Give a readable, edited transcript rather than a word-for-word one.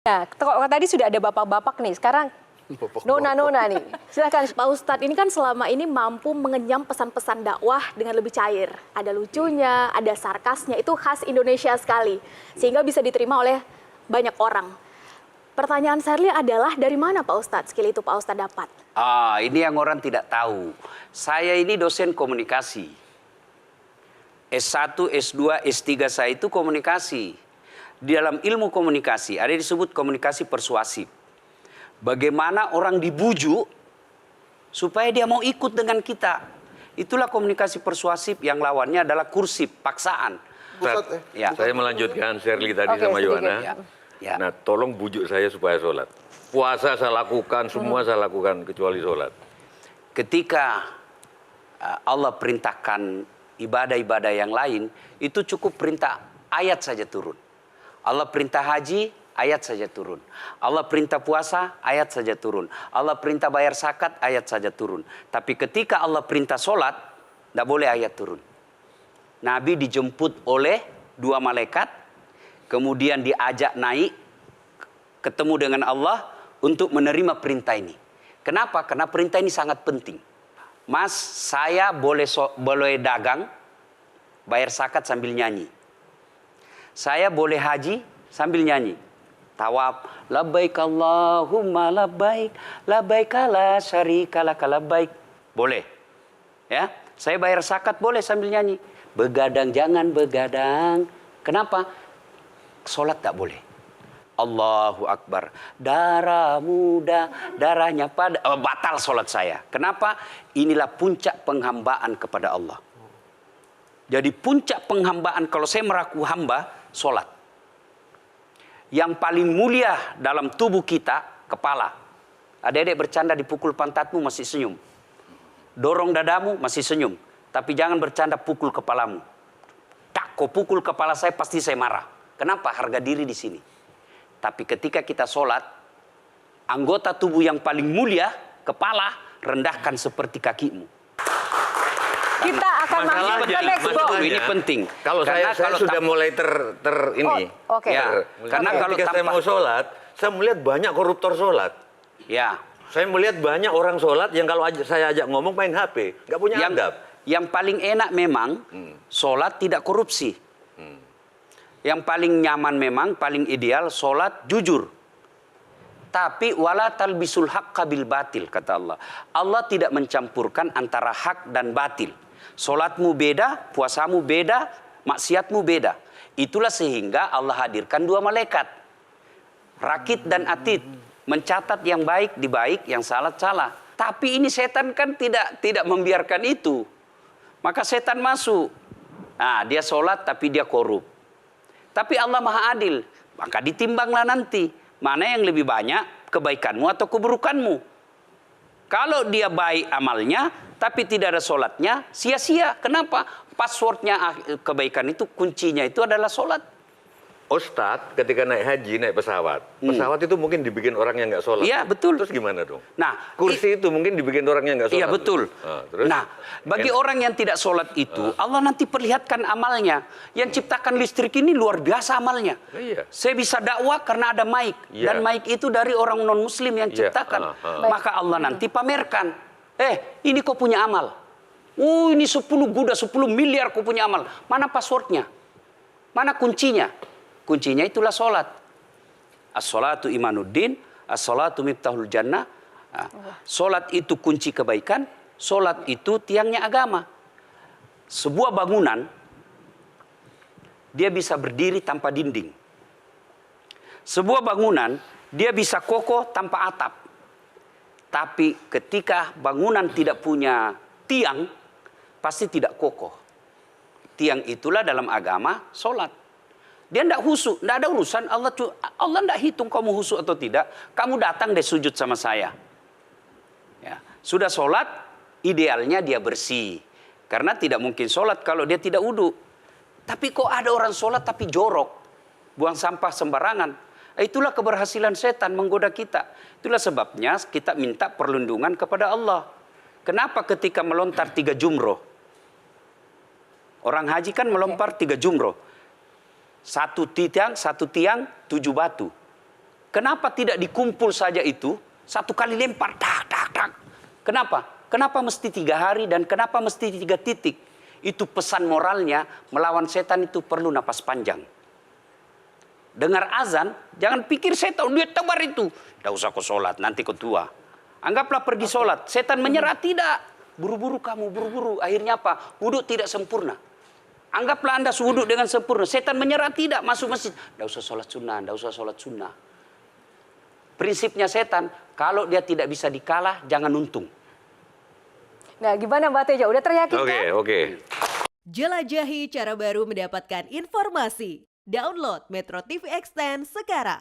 Nah, kalau tadi sudah ada bapak-bapak nih, sekarang nona-nona nih. Silakan Pak Ustadz, ini kan selama ini mampu mengenyam pesan-pesan dakwah dengan lebih cair. Ada lucunya, ada sarkasnya, itu khas Indonesia sekali. Sehingga bisa diterima oleh banyak orang. Pertanyaan Sherly adalah, dari mana Pak Ustadz skill itu Pak Ustadz dapat? Ini yang orang tidak tahu. Saya ini dosen komunikasi. S1, S2, S3 saya itu komunikasi. Di dalam ilmu komunikasi ada disebut komunikasi persuasif. Bagaimana orang dibujuk supaya dia mau ikut dengan kita. Itulah komunikasi persuasif yang lawannya adalah kursif, paksaan. Ya. Saya melanjutkan Sherly tadi sama Yohana. Ya. Nah, tolong bujuk saya supaya sholat. Puasa saya lakukan, semua saya lakukan kecuali sholat. Ketika Allah perintahkan ibadah-ibadah yang lain, itu cukup perintah ayat saja turun. Allah perintah haji, ayat saja turun. Allah perintah puasa, ayat saja turun. Allah perintah bayar zakat, ayat saja turun. Tapi ketika Allah perintah sholat, tidak boleh ayat turun. Nabi dijemput oleh 2 malaikat, kemudian diajak naik, ketemu dengan Allah untuk menerima perintah ini. Kenapa? Karena perintah ini sangat penting. Mas, saya boleh dagang, bayar zakat sambil nyanyi. Saya boleh haji sambil nyanyi. Tawaf, labbaik Allahumma labbaik, labbaik la syarika laka labbaik. Boleh. Ya, saya bayar zakat boleh sambil nyanyi. Begadang jangan begadang. Kenapa? Salat tak boleh. Allahu Akbar. Darah muda, darahnya pada batal salat saya. Kenapa? Inilah puncak penghambaan kepada Allah. Jadi puncak penghambaan kalau saya meraku hamba, sholat. Yang paling mulia dalam tubuh kita, kepala. Adik-adik bercanda dipukul pantatmu masih senyum. Dorong dadamu masih senyum. Tapi jangan bercanda pukul kepalamu. Tak, kau pukul kepala saya pasti saya marah. Kenapa? Harga diri di sini. Tapi ketika kita sholat, anggota tubuh yang paling mulia, kepala, rendahkan seperti kakimu. kita akan masuk ke next box. Ini penting. Kalau saya sudah mulai ini. Oke. Ya, karena kalau ketika saya mau sholat, saya melihat banyak koruptor sholat. Ya. Saya melihat banyak orang sholat yang kalau saya ajak ngomong main HP, nggak punya adab. Yang paling enak memang sholat tidak korupsi. Yang paling nyaman memang, paling ideal sholat jujur. Tapi wala talbisul haqqa bil batil, kata Allah. Allah tidak mencampurkan antara hak dan batil. Sholatmu beda, puasamu beda, maksiatmu beda. Itulah sehingga Allah hadirkan 2 malaikat. Rakit dan atid. Mencatat yang baik di baik, yang salah salah. Tapi ini setan kan tidak membiarkan itu. Maka setan masuk. Nah, dia sholat tapi dia korup. Tapi Allah Maha Adil. Maka ditimbanglah nanti. Mana yang lebih banyak, kebaikanmu atau keburukanmu. Kalau dia baik amalnya, tapi tidak ada sholatnya, sia-sia. Kenapa? Passwordnya kebaikan itu, kuncinya itu adalah sholat. Ustadz ketika naik haji, naik pesawat. Pesawat itu mungkin dibikin orang yang nggak sholat. Iya, betul. Terus gimana dong? Nah, kursi itu mungkin dibikin orang yang nggak sholat. Iya, betul. Terus? Nah, bagi orang yang tidak sholat itu, Allah nanti perlihatkan amalnya. Yang ciptakan listrik ini luar biasa amalnya. Iya. Saya bisa dakwah karena ada mic. Iya. Dan mic itu dari orang non-muslim yang ciptakan. Maka Allah nanti pamerkan. Ini kau punya amal. Ini 10 Buddha, 10 miliar kau punya amal. Mana passwordnya? Mana kuncinya? Kuncinya itulah sholat. As-sholatu imanuddin, as-sholatu miftahul jannah. Sholat itu kunci kebaikan, sholat itu tiangnya agama. Sebuah bangunan, dia bisa berdiri tanpa dinding. Sebuah bangunan, dia bisa kokoh tanpa atap. Tapi ketika bangunan tidak punya tiang, pasti tidak kokoh. Tiang itulah dalam agama sholat. Dia tidak husuk, tidak ada urusan. Allah tidak hitung kamu husuk atau tidak. Kamu datang deh sujud sama saya. Ya. Sudah sholat, idealnya dia bersih. Karena tidak mungkin sholat kalau dia tidak wudhu. Tapi kok ada orang sholat tapi jorok. Buang sampah sembarangan. Itulah keberhasilan setan menggoda kita. Itulah sebabnya kita minta perlindungan kepada Allah. Kenapa ketika melontar 3 jumroh? Orang haji kan melempar 3 jumroh. Satu tiang 7 batu. Kenapa tidak dikumpul saja itu, satu kali lempar, tak, tak, tak. Kenapa? Kenapa mesti 3 hari dan kenapa mesti 3 titik? Itu pesan moralnya, melawan setan itu perlu napas panjang. Dengar azan, jangan pikir setan, dia tebar itu. Tidak usah kau sholat, nanti kau tua. Anggaplah pergi sholat, setan menyerah, tidak. Buru-buru kamu, buru-buru. Akhirnya apa? Wudhu tidak sempurna. Anggaplah Anda wudhu dengan sempurna. Setan menyerah, tidak. Masuk masjid. Tidak usah sholat sunnah, tidak usah sholat sunnah. Prinsipnya setan, kalau dia tidak bisa dikalah, jangan untung. Nah, gimana Mbak Teja? Udah teryakin kan? Oke. Jelajahi cara baru mendapatkan informasi. Download Metro TV Extend sekarang.